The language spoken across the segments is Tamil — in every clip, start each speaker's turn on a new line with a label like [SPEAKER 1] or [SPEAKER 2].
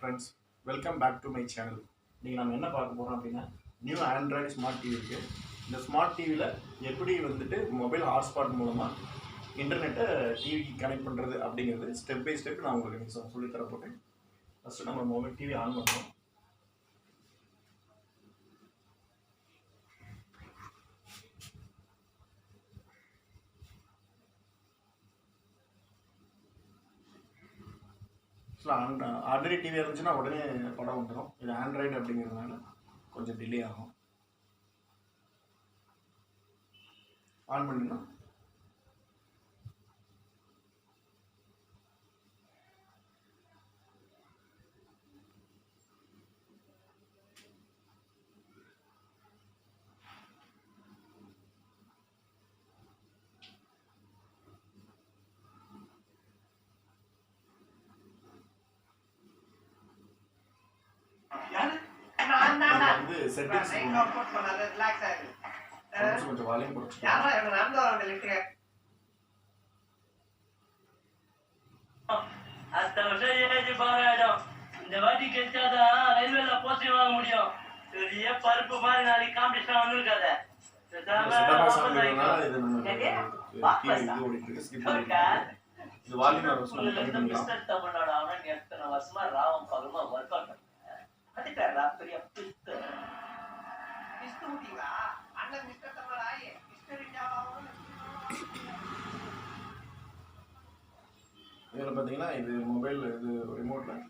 [SPEAKER 1] Friends, welcome back to my channel. நீங்கள் நம்ம என்ன பார்க்க போகிறோம் அப்படின்னா, நியூ ஆண்ட்ராய்டு ஸ்மார்ட் டிவி இருக்குது. இந்த ஸ்மார்ட் டிவியில் எப்படி வந்துட்டு மொபைல் ஹாட்ஸ்பாட் மூலமாக இன்டர்நெட்டை டிவிக்கு கனெக்ட் பண்ணுறது அப்படிங்கிறது ஸ்டெப் பை ஸ்டெப் நான் உங்களுக்கு சொல்லித்தர போகிறேன். ஃபஸ்ட்டு நம்ம மொபைல் டிவி ஆன் பண்ணுறோம். ஆல்ரெடி டிவி இருந்துச்சுன்னா உடனே படம் வந்துடும். இது ஆண்ட்ராய்டு அப்படிங்கிறதுனால கொஞ்சம் டிலே ஆகும். ஆன் பண்ணிடணும். வந்து செட்டிங்ஸ் கொஞ்சம் வால்யூம் குறைச்சிக்கலாம்.
[SPEAKER 2] இந்த வாட்டி கிடைச்சாதான் ரயில்வேல போஸ்டிங் வாங்க முடியும். பெரிய பருப்பு மாதிரி நாளைக்கு காம்படிஷன் வந்துருக்காத. தமிழ்நாடு அவனுக்கு எத்தனை வருஷமா ராவம் பகமா ஒர்க் அவுட் பண்ண அதுக்காரா பெரிய பிஸ்து ஊட்டிங்களா அண்ணன் மிஸ்டர் தமிழாயே மிஸ்டர்
[SPEAKER 1] இதில் பார்த்தீங்கன்னா இது மொபைல் இது ரிமோட்டில்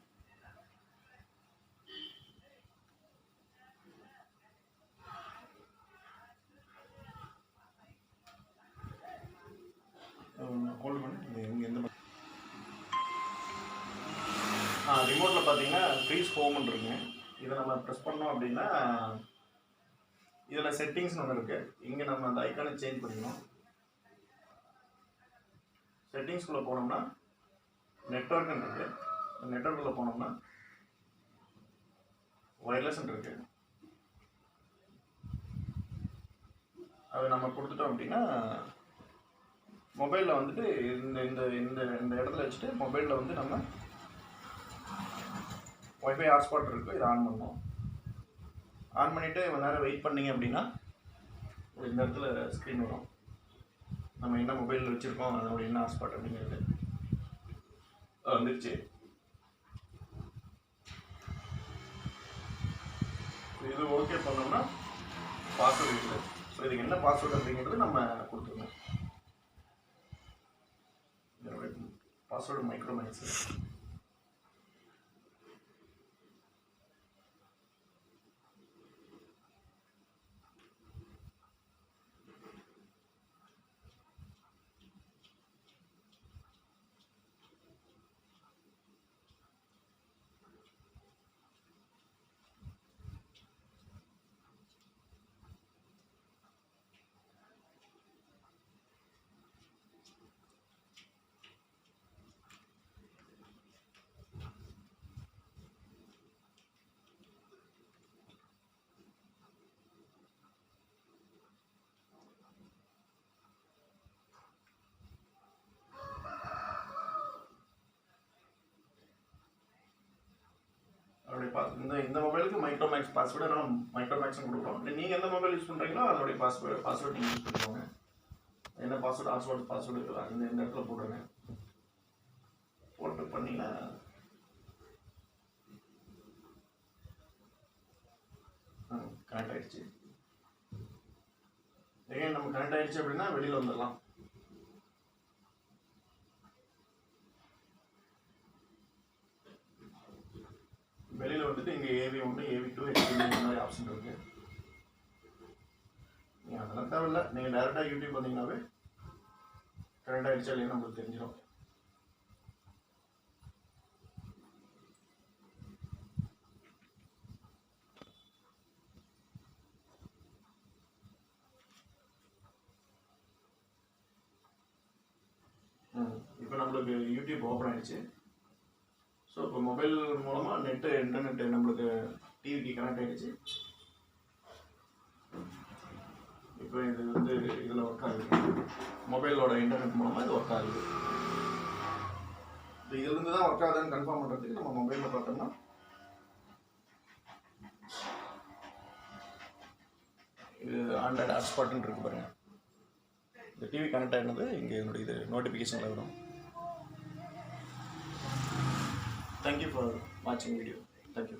[SPEAKER 1] ஹோல்டு பண்ணி இங்கே எந்த ரிமோட்டில் பார்த்தீங்கன்னா ஃப்ரீஸ் ஹோம்னு இருக்குங்க. இதை நம்ம ப்ரெஸ் பண்ணோம் அப்படின்னா இதில் செட்டிங்ஸ்னு ஒன்று இருக்குது. இங்கே நம்ம அந்த ஐக்கானை சேஞ்ச் பண்ணிக்கணும். செட்டிங்ஸ்குள்ளே போனோம்னா நெட்வொர்க்குன்னு இருக்குது. நெட்வொர்க்குள்ளே போனோம்னா ஒயர்லெஸ்ன்னு இருக்குது. அது நம்ம கொடுத்துட்டோம் அப்படின்னா மொபைலில் வந்துட்டு இந்த இந்த இந்த இந்த இடத்துல வச்சுட்டு மொபைலில் வந்து நம்ம ஒய்ஃபை ஹாட்ஸ்பாட் இருக்குது. இதை ஆன் பண்ணோம். ஆன் பண்ணிவிட்டு கொஞ்ச நேரம் வெயிட் பண்ணிங்க அப்படின்னா இந்த இடத்துல ஸ்க்ரீன் வரும். நம்ம என்ன மொபைலில் வச்சுருக்கோம், அதோட என்ன ஹாட்ஸ்பாட் அப்படிங்கிறது வந்துருச்சு. இது ஓகே பண்ணோம்னா பாஸ்வேர்டு இருக்குது. ஸோ இதுக்கு என்ன பாஸ்வேர்டு அப்படிங்கிறது நம்ம கொடுத்துருக்கோம். இதோட பாஸ்வேர்டு மைக்ரோமேக்ஸ். இந்த மொபைலுக்கு மைக்ரோமேக்ஸ் பாஸ்வேர்டு நான் மைக்ரோமேக்ஸ் கொடுக்குறோம். நீங்கள் எந்த மொபைல் யூஸ் பண்ணுறீங்களோ அதோடைய பாஸ்வேர்டு நீங்கள் யூஸ் பண்ணிக்கோங்க. என்ன பாஸ்வேர்டு ஹாட்ஸ்பாட் பாஸ்வேர்டு இருக்கலாம் இந்த இடத்துல போடுங்க. போட்டு பண்ணிங்கன்னா கனெக்ட் ஆகிடுச்சு. ஏன் நம்ம கனெக்ட் ஆகிடுச்சு அப்படின்னா வெளியில் வந்துடலாம். வெளியில் வந்துட்டு இங்கே AV1 AV2 இந்த மாதிரி ஆப்ஷன் இருக்குது. நீங்கள் அதெல்லாம் தேவையில்லை. நீங்கள் டேரெக்டாக யூடியூப் வந்தீங்கன்னாவே கரெக்டாக ஆகிடுச்சா இல்லையா நம்மளுக்கு தெரிஞ்சிடும். இப்போ நம்மளுக்கு யூடியூப் ஓப்பன் ஆகிடுச்சு. ஸோ இப்போ மொபைல் மூலமாக இன்டர்நெட்டு நம்மளுக்கு டிவிக்கு கனெக்ட் ஆகிடுச்சு. இப்போ இது வந்து இதில் ஒர்க் ஆகுது. மொபைலோட இன்டர்நெட் மூலமாக இது ஒர்க் ஆகுது. இதுலேருந்து தான் ஒர்க் ஆகுதுன்னு கன்ஃபார்ம் பண்ணுறதுக்கு நம்ம மொபைலில் பார்த்தோம்னா ஆண்ட்ராய்டு ஹாட்ஸ்பாட்னு இருக்குது பாருங்கள். இந்த டிவி கனெக்ட் ஆகினது இங்கே என்னுடைய இது நோட்டிஃபிகேஷனில் வரும். தேங்க்யூ ஃபார் வாட்சிங் வீடியோ. தேங்க்யூ.